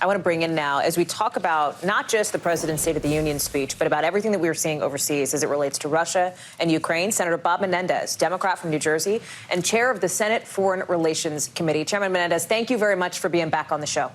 I want to bring in now, as we talk about not just the President's State of the Union speech, but about everything that we're seeing overseas as it relates to Russia and Ukraine. Senator Bob Menendez, Democrat from New Jersey, and chair of the Senate Foreign Relations Committee. Chairman Menendez, thank you very much for being back on the show.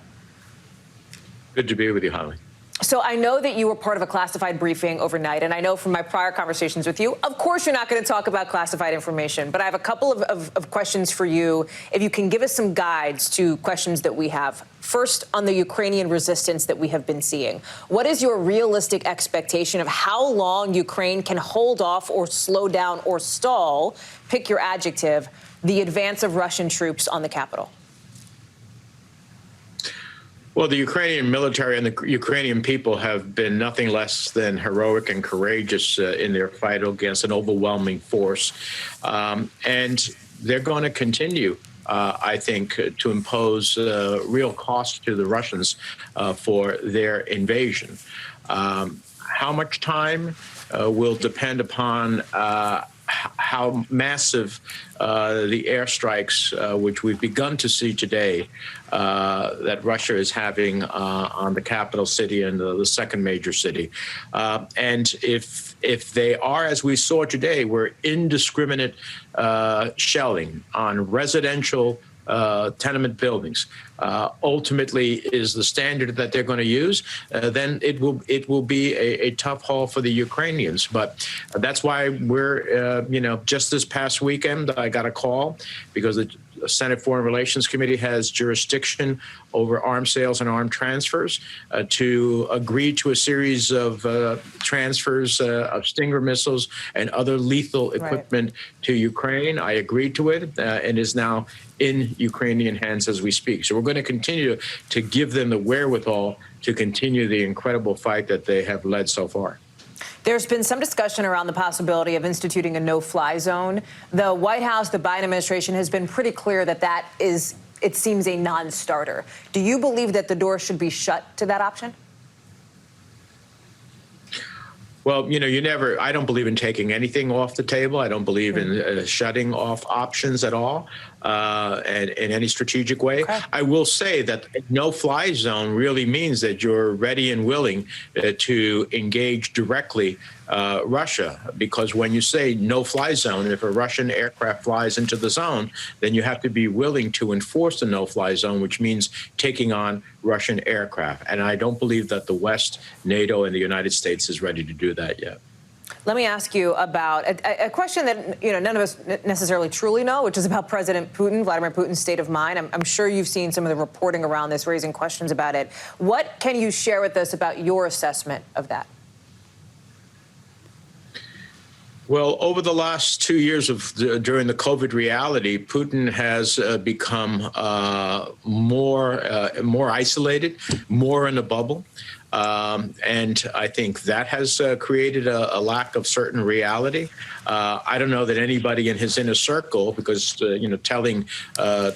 Good to be with you, Hallie. So I know that you were part of a classified briefing overnight, and I know from my prior conversations with you, of course you're not going to talk about classified information, but I have a couple of questions for you. If you can give us some guides to questions that we have. First, on the Ukrainian resistance that we have been seeing, what is your realistic expectation of how long Ukraine can hold off or slow down or stall, pick your adjective, the advance of Russian troops on the capital? Well, the Ukrainian military and the Ukrainian people have been nothing less than heroic and courageous in their fight against an overwhelming force. And they're going to continue, I think, to impose real cost to the Russians for their invasion. How much time will depend upon how massive the airstrikes, which we've begun to see today, that Russia is having on the capital city and the second major city. And if they are, as we saw today, were indiscriminate shelling on residential tenement buildings, ultimately is the standard that they're going to use, then it will be a tough haul for the Ukrainians. But that's why we're, just this past weekend, I got a call because the Senate Foreign Relations Committee has jurisdiction over arms sales and arms transfers to agree to a series of transfers of Stinger missiles and other lethal equipment to Ukraine. I agreed to it and is now in Ukrainian hands as we speak. So we're going to continue to give them the wherewithal to continue the incredible fight that they have led so far. There's been some discussion around the possibility of instituting a no-fly zone. The White House, the Biden administration, has been pretty clear that that is, it seems, a non-starter. Do you believe that the door should be shut to that option? Well, I don't believe in taking anything off the table. I don't believe in shutting off options at all and in any strategic way. Okay. I will say that no-fly zone really means that you're ready and willing to engage directly Russia, because when you say no-fly zone, if a Russian aircraft flies into the zone, then you have to be willing to enforce the no-fly zone, which means taking on Russian aircraft. And I don't believe that the West, NATO, and the United States is ready to do that yet. Let me ask you about a question that none of us necessarily truly know, which is about President Putin, Vladimir Putin's state of mind. I'm sure you've seen some of the reporting around this, raising questions about it. What can you share with us about your assessment of that? Well, over the last 2 years during the COVID reality, Putin has become more isolated, more in a bubble. And I think that has created a lack of certain reality. I don't know that anybody in his inner circle, because, telling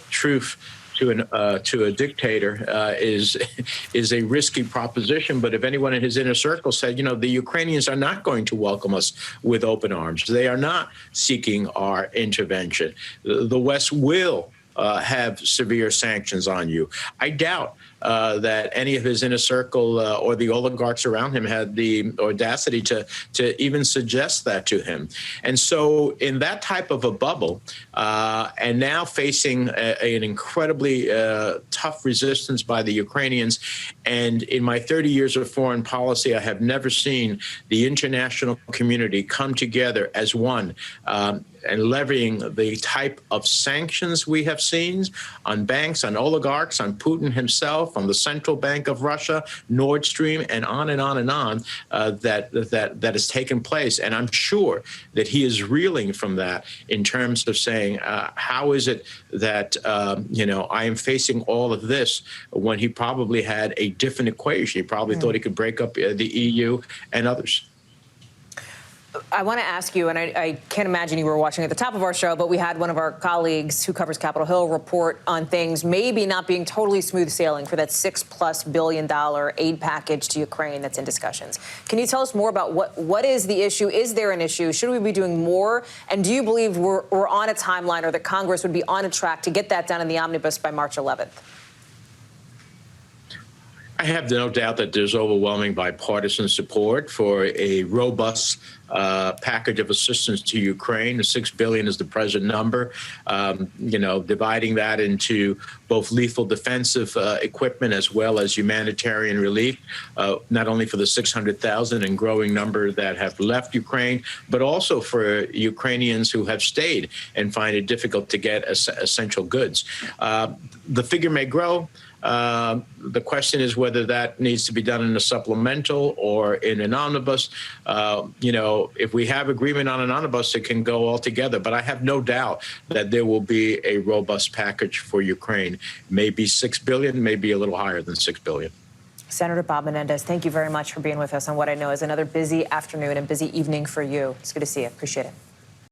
truth to a dictator is a risky proposition. But if anyone in his inner circle said, the Ukrainians are not going to welcome us with open arms, they are not seeking our intervention, the West will have severe sanctions on you, I doubt that any of his inner circle or the oligarchs around him had the audacity to even suggest that to him. And so in that type of a bubble, and now facing an incredibly tough resistance by the Ukrainians, and in my 30 years of foreign policy, I have never seen the international community come together as one and levying the type of sanctions we have seen on banks, on oligarchs, on Putin himself, on the Central Bank of Russia, Nord Stream, and on and on and on, that has taken place. And I'm sure that he is reeling from that in terms of saying, how is it that, I am facing all of this when he probably had a different equation. He probably thought he could break up the EU and others. I want to ask you, and I can't imagine you were watching at the top of our show, but we had one of our colleagues who covers Capitol Hill report on things maybe not being totally smooth sailing for that $6+ billion aid package to Ukraine that's in discussions. Can you tell us more about what is the issue? Is there an issue? Should we be doing more? And do you believe we're on a timeline, or that Congress would be on a track to get that done in the omnibus by March 11th? I have no doubt that there's overwhelming bipartisan support for a robust package of assistance to Ukraine. The $6 billion is the present number. Dividing that into both lethal defensive equipment as well as humanitarian relief, not only for the 600,000 and growing number that have left Ukraine, but also for Ukrainians who have stayed and find it difficult to get essential goods. The figure may grow. The question is whether that needs to be done in a supplemental or in an omnibus. If we have agreement on an omnibus, it can go all together. But I have no doubt that there will be a robust package for Ukraine. Maybe $6 billion, maybe a little higher than $6 billion. Senator Bob Menendez, thank you very much for being with us on what I know is another busy afternoon and busy evening for you. It's good to see you. Appreciate it.